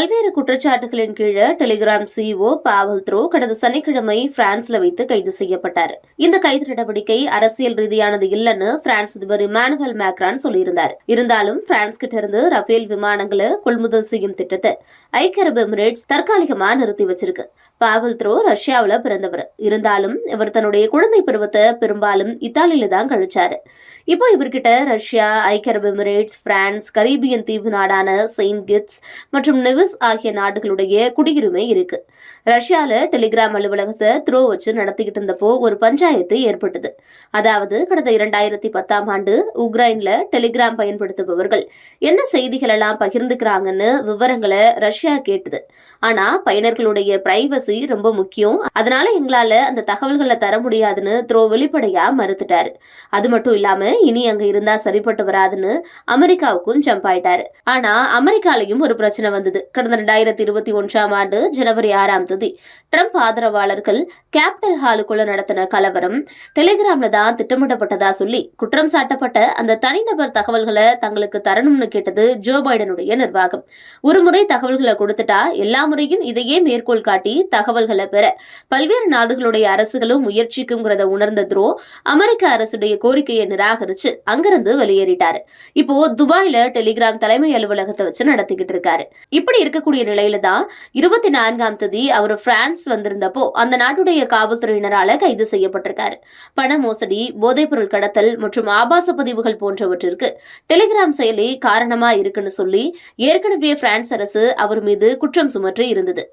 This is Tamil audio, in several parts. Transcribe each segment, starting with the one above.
பல்வேறு குற்றச்சாட்டுகளின் கீழ டெலிகிராம் சிஇஓ பாவல் த்ரோ கடந்த சனிக்கிழமை பிரான்ஸ்ல வைத்து கைது செய்யப்பட்டார். இந்த கைது நடவடிக்கை அரசியல் ரீதியானது இல்லைன்னு பிரான்ஸ் அதிபர் இமானுவேல் மேக்ரான் சொல்லியிருந்தார். இருந்தாலும் பிரான்ஸ் கிட்ட இருந்து ரஃபேல் விமானங்களை கொள்முதல் செய்யும் திட்டத்தை ஐக்கிய அரபு எமிரேட்ஸ் தற்காலிகமா நிறுத்தி வச்சிருக்கு. பாவல் த்ரோ ரஷ்யாவில பிறந்தவர். இருந்தாலும் இவர் தன்னுடைய குழந்தை பருவத்தை பெரும்பாலும் இத்தாலியில தான் கழிச்சாரு. இப்போ இவர்கிட்ட ரஷ்யா, ஐக்கிய அரபு எமிரேட்ஸ், பிரான்ஸ், கரீபியன் தீவு நாடான செயின்ட் கிட்ஸ் மற்றும் நெவிஸ் ஆகிய நாடுகளுடைய குடியுரிமை இருக்கு. ரஷ்யால டெலிகிராம் அலுவலகத்தை த்ரோ வச்சு நடத்திக்கிட்டு இருந்தப்போ ஒரு பஞ்சாயத்து ஏற்பட்டது. அதாவது கடந்த 2010ஆம் ஆண்டு உக்ரைன்ல டெலிகிராம் பயன்படுத்துபவர்கள் என்ன செய்திகள் எல்லாம் பகிர்ந்துக்கிறாங்கன்னு விவரங்களை ரஷ்யா கேட்டது. ஆனா பயனர்களுடைய பிரைவசி ரொம்ப முக்கியம், அதனால எங்களால அந்த தகவல்களை தர முடியாதுன்னு த்ரோ வெளிப்படையா மறுத்துட்டாரு. அது மட்டும் இல்லாம இனி அங்க இருந்தா சரிப்பட்டு வராதுன்னு அமெரிக்காவுக்கும் ஜம்ப் ஆயிட்டாரு. ஆனா அமெரிக்காலையும் ஒரு பிரச்சனை வந்தது. கடந்த 2021ஆம் ஆண்டு ஜனவரி 6ஆம் தேதி ட்ரம்ப் ஆதரவாளர்கள் கேபிட்டல் ஹாலுக்குள்ள நடத்தின கலவரம் டெலிகிராம்ல தான் திட்டமிடப்பட்டதா சொல்லி குற்றம் சாட்டப்பட்ட அந்த தனிநபர் தகவல்களை தங்களுக்கு தரணும்னு கேட்டது ஜோ பைடனுடைய நிர்வாகம். ஒரு முறை தகவல்களை கொடுத்துட்டா எல்லா முறையும் இதையே மேற்கோள் காட்டி தகவல்களை பெற பல்வேறு நாடுகளுடைய அரசுகளும் முயற்சிக்கும்ங்கிறத உணர்ந்த த்ரோ அமெரிக்க அரசுடைய கோரிக்கையை நிராகரிச்சு அங்கிருந்து வெளியேறிட்டாரு. இப்போ துபாயில டெலிகிராம் தலைமை அலுவலகத்தை வச்சு நடத்திக்கிட்டு இருக்காரு. இப்படி இருக்கக்கூடிய நிலையில தான் 24ஆம் தேதி அவர் பிரான்ஸ் வந்திருந்தப்போ அந்த நாட்டுடைய காவல்துறையினரால கைது செய்யப்பட்டிருக்காரு. பண மோசடி, போதைப்பொருள் கடத்தல் மற்றும் ஆபாச பதிவுகள் போன்றவற்றிற்கு டெலிகிராம் செயலி காரணமா இருக்குன்னு சொல்லி ஏற்கனவே பிரான்ஸ் அரசு அவர் மீது குற்றம் சுமற்றி இருந்தது.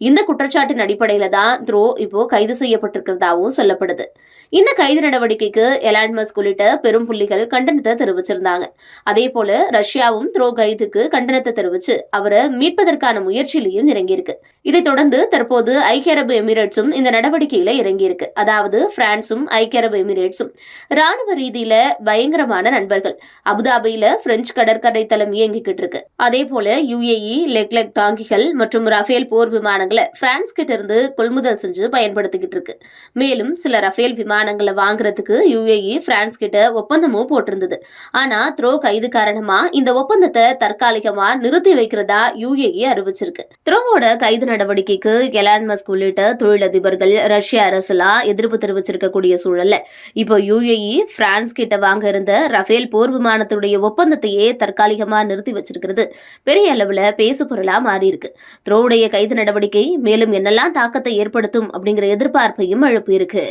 இந்த குற்றச்சாட்டின் அடிப்படையில தான் த்ரோ இப்போ கைது செய்யப்பட்டிருக்கிறதாவும் சொல்லப்படுது. இந்த கைது நடவடிக்கைக்கு எலான் மஸ்க் உள்ளிட்ட பெரும் புள்ளிகள் கண்டனத்தை தெரிவிச்சிருந்தாங்க. அதே போல ரஷ்யாவும் த்ரோ கைதுக்கு கண்டனத்தை தெரிவிச்சு அவரை மீட்பதற்கான முயற்சியிலையும் இறங்கியிருக்கு. இதைத் தொடர்ந்து தற்போது ஐக்கிய அரபு எமிரேட்ஸும் இந்த நடவடிக்கையில இறங்கியிருக்கு. அதாவது பிரான்சும் ஐக்கிய அரபு எமிரேட்ஸும் ராணுவ ரீதியில பயங்கரமான நண்பர்கள். அபுதாபியில பிரெஞ்சு கடற்கரை தளம் இயங்கிக்கிட்டு இருக்கு. அதே போல யுஏஇ லெக்லெக் டாங்கிகள் மற்றும் ரஃபேல் போர் விமானங்களை பிரான்ஸ் கிட்ட இருந்து கொள்முதல் செஞ்சு பயன்படுத்திக்கிட்டு இருக்கு. மேலும் சில ரஃபேல் விமானங்களை வாங்குறதுக்கு யுஏஇ பிரான்ஸ் கிட்ட ஒப்பந்தமும் போட்டிருந்தது. ஆனா த்ரோ கைது காரணமா இந்த ஒப்பந்தத்தை தற்காலிகமா நிறுத்தி வைக்கிறதா யுஏஇ அறிவிச்சிருக்கு. த்ரோவோட கைது நடவடிக்கைக்கு எலான் மஸ்க் உள்ளிட்ட தொழிலதிபர்கள், ரஷ்ய அரசுலாம் எதிர்ப்பு தெரிவிச்சிருக்கக்கூடிய சூழல்ல இப்போ யுஏஇ பிரான்ஸ் கிட்ட வாங்க இருந்த ரஃபேல் போர் விமானத்துடைய ஒப்பந்தத்தையே தற்காலிகமா நிறுத்தி வச்சிருக்கிறது பெரிய அளவுல பேசு பொருளா மாறி இருக்கு. த்ரோவுடைய கைது நடவடிக்கை மேலும் என்னெல்லாம் தாக்கத்தை ஏற்படுத்தும் அப்படிங்கிற எதிர்பார்ப்பையும் எழுப்பியிருக்கு.